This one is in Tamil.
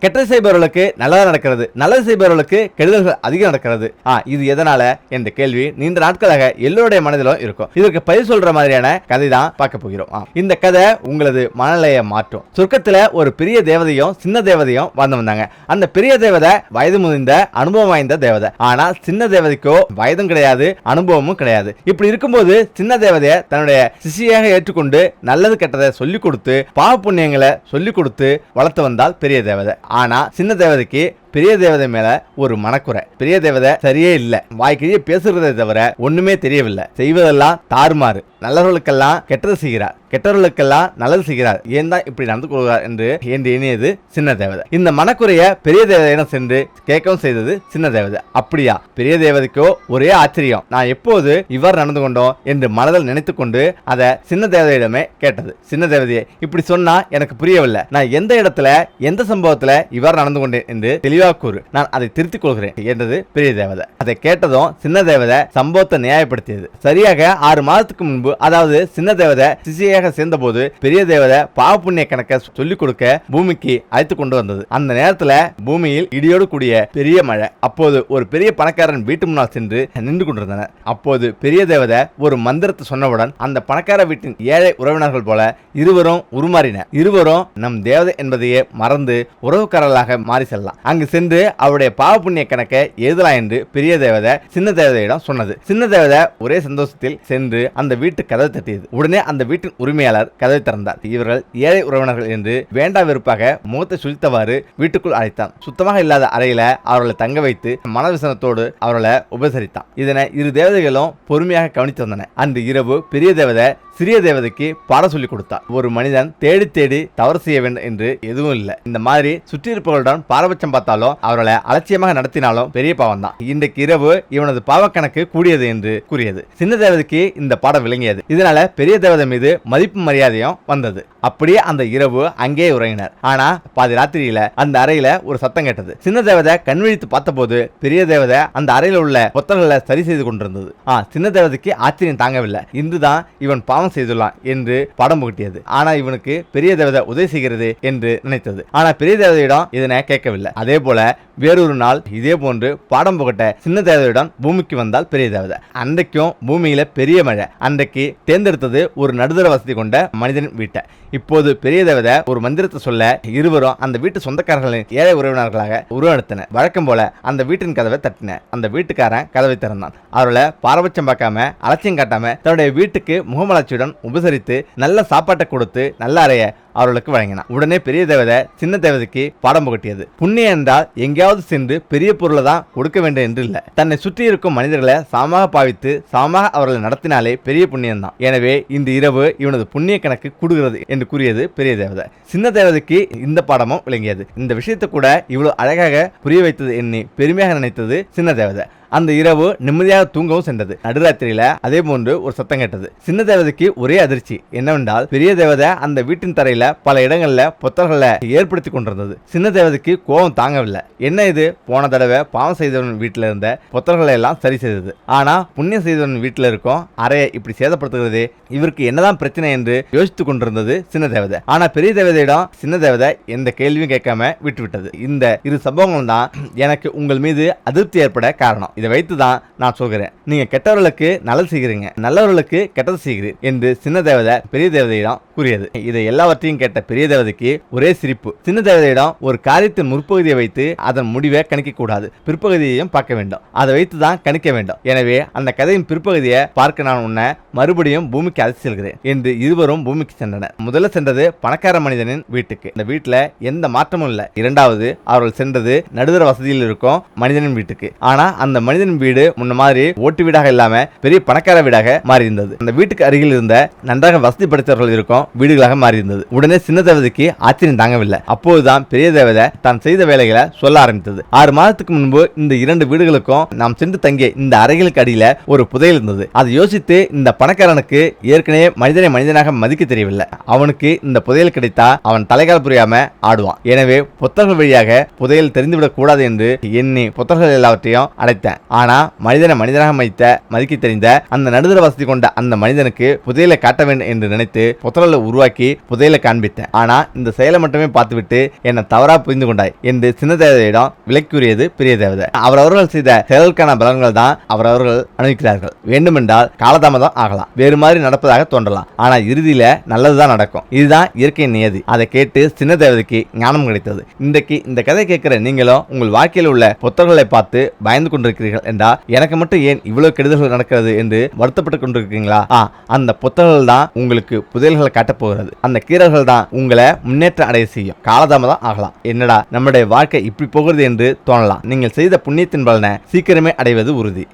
கெட்டது செய்பவர்களுக்கு நல்லது நடக்கிறது, நல்லது செய்பவர்களுக்கு கெடுதல்கள் அதிகம் நடக்கிறது. இது எதனால என்ற கேள்வி நீண்ட நாட்களாக எல்லோருடைய மனதிலும் இருக்கும். இதற்கு பதில் சொல்ற மாதிரியான கதை தான் பார்க்க போகிறோம். இந்த கதை உங்களது மனநிலையை மாற்றும். சொர்க்கத்துல ஒரு பெரிய தேவதையும் சின்ன தேவதையும் வாழ்ந்து வந்தாங்க. அந்த பெரிய தேவதை வயது முதிர்ந்த அனுபவம் வாய்ந்த தேவதை. ஆனா சின்ன தேவதைக்கோ வயதும் கிடையாது, அனுபவமும் கிடையாது. இப்படி இருக்கும்போது சின்ன தேவதையை தன்னுடைய சிஷியாக ஏற்றுக்கொண்டு நல்லது கெட்டதை சொல்லிக் கொடுத்து பாவ புண்ணியங்களை சொல்லிக் கொடுத்து வளர்த்து வந்தால் பெரிய தேவதை. ஆனா சின்ன தேவதைக்கு பெரிய தேவதை மேல ஒரு மனக்குறை. பெரிய தேவதை சரியே இல்ல, வாய்க்கிழிய பேசுறதை தவிர ஒண்ணுமே தெரியவில்லை. செய்வதெல்லாம் தாறுமாறு. நல்லவர்களுக்கெல்லாம் கெட்டது செய்கிறார், கெட்டவர்களுக்கெல்லாம் நல்லது செய்கிறார். ஏன் தான் இப்படி நடந்து கொள்கிறார் என்று எண்ணியது சின்ன தேவதை. இந்த மனக்குறைய பெரிய தேவதையிடம் சென்று கேட்கவும் செய்தது சின்ன தேவதை. அப்படியா? பெரிய தேவதைக்கோ ஒரே ஆச்சரியம். நான் எப்போது இவ்வாறு நடந்து கொண்டோம் என்று மனதில் நினைத்து கொண்டு அதை சின்ன தேவதையிடமே கேட்டது. சின்ன தேவதையை இப்படி சொன்னா எனக்கு புரியவில்லை. நான் எந்த இடத்துல எந்த சம்பவத்துல இவ்வாறு நடந்து கொண்டேன் என்று தெளிவாக கூறு, நான் அதை திருத்திக் கொள்கிறேன் என்றது பெரிய தேவதை. அதை கேட்டதும் சின்ன தேவதை சம்பவத்தை நியாயப்படுத்தியது. சரியாக 6 மாதத்துக்கு முன்பு, அதாவது சின்ன தேவதை சிசியாக சேர்ந்த போது பெரிய தேவதை பாவ புண்ணிய கணக்கை சொல்லிக் கொடுக்க பூமிக்கு அழைத்து கொண்டு வந்தது. அந்த நேரத்தில் பூமியில் இடியோடு கூடிய பெரிய மழை. அப்போது ஒரு பெரிய பணக்காரன் வீட்டு முன்னால் சென்று நின்று கொண்டிருந்தனர். அப்போது பெரிய தேவதை ஒரு மந்திரத்தை சொன்னவுடன் அந்த பணக்கார வீட்டின் ஏழை உறவினர்கள் போல இருவரும் உருமாறினர். இருவரும் நம் தேவதை என்பதையே மறந்து உறவுக்காரர்களாக மாறி செல்லலாம். அங்கு சென்று அவருடைய பாவ புண்ணிய கணக்கை எழுதலாம் என்று பெரிய தேவதை சின்ன தேவதையிடம் சொன்னது. சின்ன தேவதை ஒரே சந்தோஷத்தில் சென்று அந்த வீட்டு கதவை தட்டியது. உடனே அந்த வீட்டின் உரிமையாளர் கதவை திறந்தார். இவர்கள் ஏழை உறவினர்கள் என்று வேண்டா வெறுப்பாக முகத்தை சுழித்தவாறு வீட்டுக்குள் அழைத்தான். சுத்தமாக இல்லாத அறையில அவர்களை தங்க வைத்து மனவிசனத்தோடு அவர்களை உபசரித்தான். இதனை இரு தேவதைகளும் பொறுமையாக கவனித்து வந்தன. அன்று இரவு பெரிய தேவதை சிறிய தேவதைக்கு பாடம் சொல்லிக் கொடுத்தார். ஒரு மனிதன் தேடி தேடி தவறு செய்ய வேண்டும் என்று எதுவும் இல்லை. இந்த மாதிரி சுற்றி இருப்பவர்களுடன் பாரபட்சம் பார்த்தாலும் அவர்களை அலட்சியமாக நடத்தினாலும் பெரிய பாவம் தான். இன்றைக்கு இரவு இவனது பாவக்கணக்கு கூடியது என்று கூறியது. சின்ன தேவதைக்கு இந்த பாடம் விளங்கியது. இதனால பெரிய தேவதை மீது மதிப்பு மரியாதையும் வந்தது. அப்படியே அந்த இரவு அங்கே உறங்கினர். ஆனா பாதி ராத்திரியில அந்த அறையில ஒரு சத்தம் கேட்டது. சின்ன தேவதை கண் விழித்து பார்த்தபோது பெரிய தேவதை அந்த அறையில் உள்ள பொத்தல்களை சரி செய்து கொண்டிருந்தது. சின்ன தேவதைக்கு ஆச்சரியம் தாங்கவில்லை. இன்றுதான் இவன் பாவம் செய்துள்ளான் என்று படம் புகட்டியது. ஆனா இவனுக்கு பெரிய தேவதை உதவி செய்கிறது என்று நினைத்தது. ஆனா பெரிய தேவதையிடம் இதனை கேட்கவில்லை. அதே போல வேறொரு நாள் இதே போன்று பாடம் புகட்ட சின்ன தேவதையிடம் பூமிக்கு வந்தால் பெரிய தேவதை. அன்றைக்கும் பூமியில பெரிய மழை. அன்றைக்கு தேர்ந்தெடுத்தது ஒரு நடுத்தர வசதி கொண்ட மனிதனின் வீட்டை. இப்போது பெரிய தேவதை ஒரு மந்திரத்தை சொல்ல இருவரும் அந்த வீட்டு சொந்தக்காரர்களின் ஏழை உறவினர்களாக உருவெடுத்தனர். வழக்கம் போல அந்த வீட்டின் கதவை தட்டின. அந்த வீட்டுக்காரன் கதவை திறந்தான். அவர்களை பாரபட்சம் பார்க்காம அலட்சியம் காட்டாம தன்னுடைய வீட்டுக்கு முகமலர்ச்சியுடன் உபசரித்து நல்ல சாப்பாட்டை கொடுத்து நல்ல அறைய அவர்களுக்கு வழங்கினான். உடனே பெரிய தேவதை சின்ன தேவதைக்கு பாடம் புகட்டியது. புண்ணியம் என்றால் எங்கேயாவது சென்று பெரிய பொருளை தான் கொடுக்க வேண்டும் என்று இல்லை. தன்னை சுற்றி இருக்கும் மனிதர்களை சமமாக பாவித்து சமமாக அவர்களை நடத்தினாலே பெரிய புண்ணியம் தான். எனவே இந்த இரவு இவனது புண்ணிய கணக்கு கூடுகிறது என்று கூறியது பெரிய தேவதை. சின்ன தேவதைக்கு இந்த பாடமும் விளங்கியது. இந்த விஷயத்தை கூட இவ்வளவு அழகாக புரிய வைத்தது எண்ணி பெருமையாக நினைத்தது சின்ன தேவதை. அந்த இரவு நிம்மதியாக தூங்கவும் சென்றது. நடுராத்திரியில அதே போன்று ஒரு சத்தம் கேட்டது. சின்ன தேவதைக்கு ஒரே அதிர்ச்சி. என்னவென்றால் பெரிய தேவதை அந்த வீட்டின் தரையில பல இடங்கள்ல பொத்தல்களை ஏற்படுத்தி கொண்டிருந்தது. சின்ன தேவதைக்கு கோபம் தாங்கவில்லை. என்ன இது, போன தடவை பாவம் செய்தவன் வீட்டில இருந்த பொத்தல்களை எல்லாம் சரி செய்தது. ஆனா புண்ணியம் செய்தவன் வீட்டில இருக்கும் அறையை இப்படி சேதப்படுத்துகிறது, இவருக்கு என்னதான் பிரச்சனை என்று யோசித்துக் கொண்டிருந்தது சின்ன தேவதை. ஆனா பெரிய தேவதையிடம் சின்ன தேவதை எந்த கேள்வியும் கேட்காம விட்டுவிட்டது. இந்த இரு சம்பவங்கள் தான் எனக்கு உங்கள் மீது அதிருப்தி ஏற்பட காரணம். இதை வைத்துதான் நான் சொல்கிறேன், நீங்க கெட்டவர்களுக்கு நல்லது செய்கிறீங்க, நல்லவர்களுக்கு கெட்டது செய்கிறீர் என்று சின்ன தேவதை பெரிய தேவதையிடம் கூறியது. இதை எல்லாவற்றையும் கேட்ட பெரிய தேவதைக்கு ஒரே சிரிப்பு. சின்ன தேவதையிடம் ஒரு காரியத்தின் முற்பகுதியை வைத்து அதன் முடிவை கணிக்க கூடாது, பிற்பகுதியையும் பார்க்க வேண்டும். அதை வைத்துதான் கணிக்க வேண்டும். எனவே அந்த கதையின் பிற்பகுதியை பார்க்க நான் உன்னை மறுபடியும் பூமிக்கு அழைத்து செல்கிறேன் என்று இருவரும் பூமிக்கு சென்றனர். முதல்ல சென்றது பணக்கார மனிதனின் வீட்டுக்கு. இந்த வீட்டுல எந்த மாற்றமும் இல்லை. இரண்டாவது அவர்கள் சென்றது நடுத்தர வசதியில் இருக்கும் மனிதனின் வீட்டுக்கு. ஆனா அந்த மனிதனின் வீடு முன்ன மாதிரி ஓட்டு வீடாக இல்லாம பெரிய பணக்கார வீடாக மாறி இருந்தது. அந்த வீட்டுக்கு அருகில் இருந்த நன்றாக வசதி படைத்தவர்கள் இருக்கும் வீடுகளாக மாறி இருந்தது. உடனே சின்ன தேவதைக்கு ஆச்சரியம் தாங்கவில்லை. அப்போதுதான் பெரிய தேவதை தான் செய்த வேலைகளை சொல்ல ஆரம்பித்தது. 6 மாதத்துக்கு முன்பு இந்த 2 வீடுகளுக்கும் நாம் சென்று தங்கிய இந்த அறைகளுக்கு அடியில ஒரு புதையல் இருந்தது. அதை யோசித்து இந்த பணக்காரனுக்கு ஏற்கனவே மனிதனை மனிதனாக மதிக்க தெரியவில்லை. அவனுக்கு இந்த புதையல் கிடைத்தா அவன் தலைகால் புரியாம ஆடுவான். எனவே புத்தகங்கள் வழியாக புதையல் தெரிந்துவிடக் கூடாது என்று எண்ணி புத்தகங்கள் எல்லாவற்றையும் அடைத்தேன். ஆனா மனிதனை மனிதனாக மதிக்க தெரிந்த அந்த நடுத்தர வசதி கொண்ட அந்த மனிதனுக்கு புதையலை காட்ட வேண்டும் என்று நினைத்து புத்தகங்களை உருவாக்கி புதையலை காண்பித்தேன். ஆனா இந்த செயலை மட்டுமே பார்த்துவிட்டு என்ன தவறா புரிந்து கொண்டாய் என்று சின்ன தேவதையிடம் விலக்கூறியது பெரிய தேவதை. அவரவர்கள் செய்த செயல்களுக்கான பலன்கள் தான் அவரவர்கள் அனுபவிக்கிறார்கள். வேண்டுமென்றால் காலதாமதம் ஆகலாம், வேறு மாதிரி நடப்பதாக தோன்றலாம், ஆனா இறுதியில நல்லதுதான் நடக்கும். இதுதான் இயற்கையின் நியதி. அதை கேட்டு சின்ன தேவதைக்கு ஞானம் கிடைத்தது. இன்றைக்கு இந்த கதை கேட்கிற நீங்களும் உங்கள் வாழ்க்கையில் உள்ள புத்தகங்களை பார்த்து பயந்து கொண்டிருக்கிறீர்கள் என்றால் எனக்கு மட்டும் ஏன் இவ்வளவு கெடுதல்கள் நடக்கிறது என்று வருத்தப்பட்டுக் கொண்டிருக்கீங்களா? அந்த புத்தகங்கள் தான் உங்களுக்கு புதையல்களை காட்டப் போகிறது. அந்த கீறல்கள் தான் உங்களை முன்னேற்றம் அடைய செய்யும். காலதாமதம் ஆகலாம், என்னடா நம்முடைய வாழ்க்கை இப்படி போகிறது என்று தோணலாம். நீங்கள் செய்த புண்ணியத்தின் பலனை சீக்கிரமே அடைவது உறுதி.